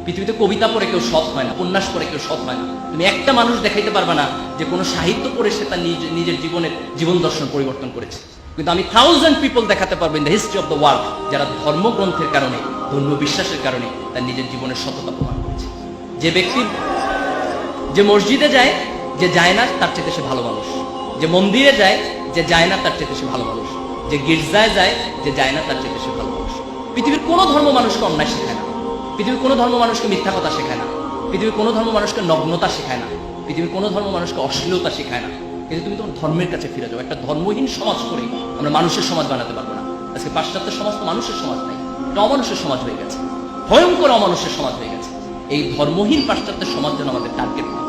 পৃথিবীতে কবিতা পড়ে কেউ সৎ হয় না, উপন্যাস পড়ে কেউ সৎ হয় না। তুমি একটা মানুষ দেখাইতে পারবে না যে কোনো সাহিত্য পড়ে সে তার নিজের জীবন দর্শন পরিবর্তন করেছে। কিন্তু আমি 1000 পিপল দেখাতে পারবো in the history of the world যারা ধর্মগ্রন্থের কারণে, ধর্মীয় বিশ্বাসের কারণে তার নিজের জীবনের সততা প্রমাণ করেছে। যে ব্যক্তি যে মসজিদে যায়, যে যায় না তার চেয়ে সে ভালো মানুষ। যে মন্দিরে যায়, যে যায় না তার চেয়ে সে ভালো মানুষ। যে গির্জায় যায়, যে যায় না তার চেয়ে সে ভালো মানুষ। পৃথিবীর কোনো ধর্ম মানুষকে অন্যায় শেখায় না, পৃথিবীর কোনো ধর্ম মানুষকে মিথ্যা কথা শেখায় না, পৃথিবীর কোনো ধর্ম মানুষকে নগ্নতা শেখায় না, পৃথিবীর কোনো ধর্ম মানুষকে অশ্লীলতা শেখায় না। কিন্তু তুমি তোমার ধর্মের কাছে ফিরে যাও। একটা ধর্মহীন সমাজ করে আমরা মানুষের সমাজ বানাতে পারবো না। আজকে পাশ্চাত্য সমাজ তো মানুষের সমাজ নাই, এটা অমানুষের সমাজ হয়ে গেছে, ভয়ঙ্কর অমানুষের সমাজ হয়ে গেছে। এই ধর্মহীন পাশ্চাত্য সমাজ যেন আমাদের টার্গেট না।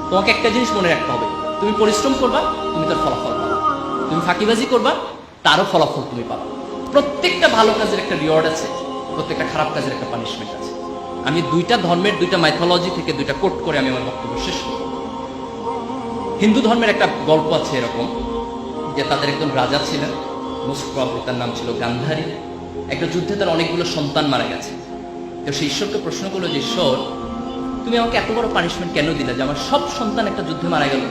তোমাকে একটা জিনিস মনে রাখতে হবে, তুমি পরিশ্রম করবা, তুমি তার ফলাফল পাবা। তুমি ফাঁকিবাজি করবা, তারও ফলাফল তুমি পাবা। প্রত্যেকটা ভালো কাজের একটা রিওয়ার্ড আছে, প্রত্যেকটা খারাপ কাজের একটা পানিশমেন্ট আছে। আমি দুইটা ধর্মের দুইটা মাইথোলজি থেকে দুইটা কোট করে আমি আমার বক্তব্য শেষ করব। হিন্দু ধর্মের একটা গল্প আছে এরকম যে তাদের একজন রাজা ছিলেন, মোস্ট প্রবাবলি তার নাম ছিল গান্ধারী। একটা যুদ্ধে তার অনেকগুলো সন্তান মারা গেছে। তো সে ঈশ্বরকে প্রশ্ন করলো যে ঈশ্বর, তুমি আমাকে এত বড় পানিশমেন্ট কেন দিলে যে আমার সব সন্তান একটা যুদ্ধে মারা গেল?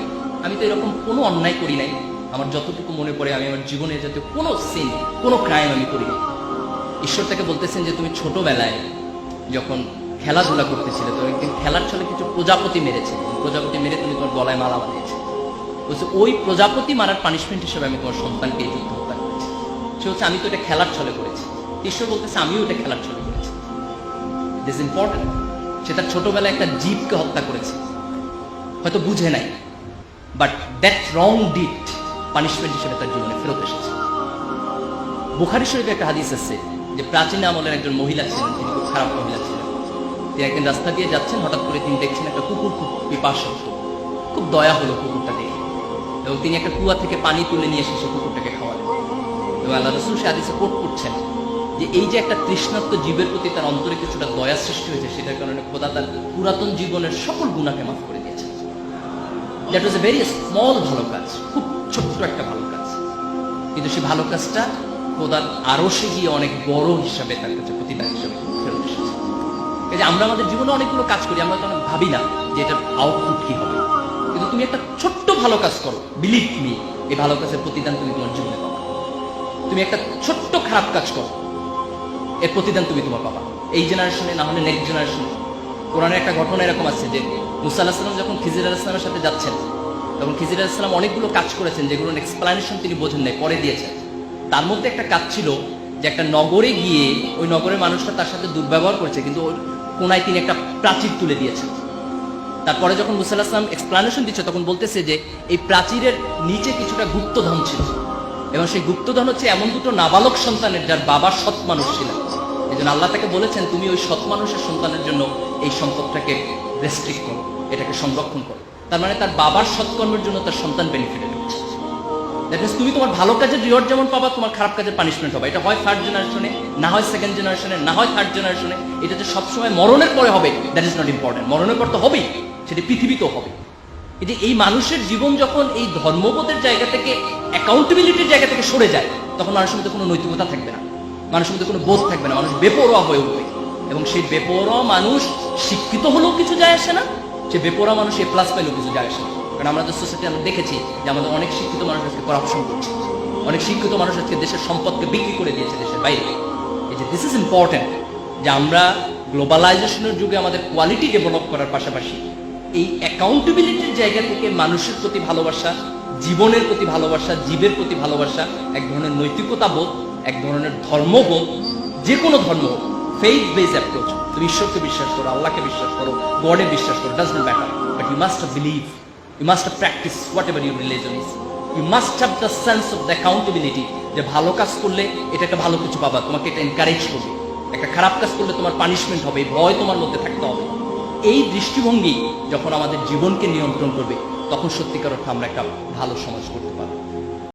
আমি তো এরকম কোনো অন্যায় করি নাই, আমার যতটুকু মনে পড়ে আমি আমার জীবনে জাতীয় কোনো সিন, কোনো ক্রাইম আমি করিনি। ঈশ্বর তাকে বলতেছেন যে তুমি ছোটবেলায় যখন খেলাধুলা করতেছিলে, তো একদিন খেলার ছলে কিছু প্রজাপতি মেরেছে, প্রজাপতি মেরে তুমি তোমার গলায় মালা বানিয়েছে। বলছে ওই প্রজাপতি মারার পানিশমেন্ট হিসেবে আমি তোমার সন্তানকে এই যুদ্ধ হত্যা করেছি। সে হচ্ছে আমি তো এটা খেলার ছলে করেছি। ঈশ্বর বলতেছে আমিও এটা খেলার ছলে করেছি। This important. সে তার ছোটবেলায় একটা জীবকে হত্যা করেছে, হয়তো বুঝে নাই, but that wrong did punishment হিসেবে তার জীবনে ফেরত এসেছে। বুখারী শরীফে একটা হাদিস আছে যে প্রাচীন আমলের একজন মহিলা ছিলেন, তিনি খুব খারাপ মহিলা ছিলেন। তিনি একদিন রাস্তা দিয়ে যাচ্ছেন, হঠাৎ করে তিনি দেখছেন একটা কুকুর খুব পিপাসার্থ। খুব দয়া হলো কুকুরটা দেখে, এবং তিনি একটা কুয়া থেকে পানি তুলে নিয়ে এসে সে কুকুরটাকে খাওয়ালেন। এবং আল্লাহ রাসূল সে হাদিসে কোট করছেন যে এই যে একটা তৃষ্ণার্ত জীবের প্রতি তার অন্তরে কিছুটা দয়া সৃষ্টি হয়েছে, সেটার কারণে খোদা তার পুরাতন জীবনের সকল গুনাহকে মাফ করে দিয়েছেন। That was a very small ভালো কাজ, খুব ছোট্ট একটা ভালো কাজ, কিন্তু সেই ভালো কাজটা খোদার আরশে গিয়ে অনেক বড় হিসাবে তার কাছে প্রতিদান হিসাবে ফেরত এসেছে। এই যে আমরা আমাদের জীবনে অনেকগুলো কাজ করি, আমরা তো অনেক ভাবি না যে এটার আউটপুট কি হবে, কিন্তু তুমি একটা ছোট্ট ভালো কাজ করো, বিলিভ মি, এই ভালো কাজের প্রতিদান তুমি তোমার জীবনে পাবা। তুমি একটা ছোট্ট খারাপ কাজ করো, এর প্রতিদান তুমি তোমার পাবা, এই জেনারেশনে না হলে নেক্সট জেনারেশনে। কোরআনের একটা ঘটনা এরকম আছে যে মুসা আলাইহিস সালাম যখন খিজির আলাইহিস সালামের সাথে যাচ্ছেন, তখন খিজির আলাইহিস সালাম অনেকগুলো কাজ করেছেন যেগুলোর এক্সপ্লানেশন তিনি বোঝেন নাই, পরে দিয়েছেন। তার মধ্যে একটা কাজ ছিল যে একটা নগরে গিয়ে ওই নগরের মানুষটা তার সাথে দুর্ব্যবহার করেছে, কিন্তু ওই কোনায় তিনি একটা প্রাচীর তুলে দিয়েছেন। তারপরে যখন মুসা আলাইহিস সালাম এক্সপ্লানেশন দিচ্ছে, তখন বলতেছে যে এই প্রাচীরের নিচে কিছুটা গুপ্তধন ছিল, এবং সেই গুপ্তধন হচ্ছে এমন দুটো নাবালক সন্তানের যার বাবা সৎ মানুষ ছিলেন। এই জন্য আল্লাহ তাকে বলেছেন তুমি ওই সৎ মানুষের সন্তানের জন্য এই সম্পদটাকে রেস্ট্রিক্ট করো, এটাকে সংরক্ষণ করো। তার মানে তার বাবার সৎকর্মের জন্য তার সন্তান বেনিফিটেড হচ্ছে। দ্যাট মিনস তুমি তোমার ভালো কাজের রিওয়ার্ড যেমন পাবা, তোমার খারাপ কাজের পানিশমেন্ট হবে। এটা হয় থার্ড জেনারেশনে, না হয় সেকেন্ড জেনারেশনে, না হয় থার্ড জেনারেশনে। এটা যে সবসময় মরণের পরে হবে দ্যাট ইজ নট ইম্পর্টেন্ট। মরণের পর তো হবেই, সেটা পৃথিবীতেও হবে। যে এই মানুষের জীবন যখন এই ধর্মবোধের জায়গা থেকে, অ্যাকাউন্টেবিলিটির জায়গা থেকে সরে যায়, তখন মানুষের মধ্যে কোনো নৈতিকতা থাকবে না, মানুষের মধ্যে কোনো বোধ থাকবে না, মানুষ বেপরোয়া হয়ে উঠবে। এবং সেই বেপরোয়া মানুষ শিক্ষিত হলেও কিছু যায় আসে না, সে বেপরোয়া মানুষ এ প্লাস পাইলেও কিছু যায় আসে না। কারণ আমাদের সোসাইটি আমরা দেখেছি যে আমাদের অনেক শিক্ষিত মানুষ আজকে করাপশন করছে, অনেক শিক্ষিত মানুষ আজকে দেশের সম্পদকে বিক্রি করে দিয়েছে দেশের বাইরে। এই যে দিস ইজ ইম্পর্টেন্ট যে আমরা গ্লোবালাইজেশনের যুগে আমাদের কোয়ালিটি ডেভেলপ করার পাশাপাশি এই অ্যাকাউন্টেবিলিটির জায়গা থেকে মানুষের প্রতি ভালোবাসা, জীবনের প্রতি ভালোবাসা, জীবের প্রতি ভালোবাসা, এক ধরনের নৈতিকতা বোধ, এক ধরনের ধর্মবোধ, যে কোনো ধর্ম, ফেইথ বেস অ্যাপ্রোচ। তুমি ঈশ্বরকে বিশ্বাস করো, আল্লাহকে বিশ্বাস করো, গডে বিশ্বাস করো, does not matter, but you must believe, you must practice whatever your religion is. You must have the sense of the accountability, যে ভালো কাজ করলে এটা একটা ভালো কিছু পাবা, তোমাকে এটা এনকারেজ করবে। একটা খারাপ কাজ করলে তোমার পানিশমেন্ট হবে, ভয় তোমার মধ্যে থাকতে হবে। এই দৃষ্টিভঙ্গি যখন আমাদের জীবনকে নিয়ন্ত্রণ করবে, তখন সত্যিকার অর্থে আমরা একটা ভালো সমাজ করতে পারবো।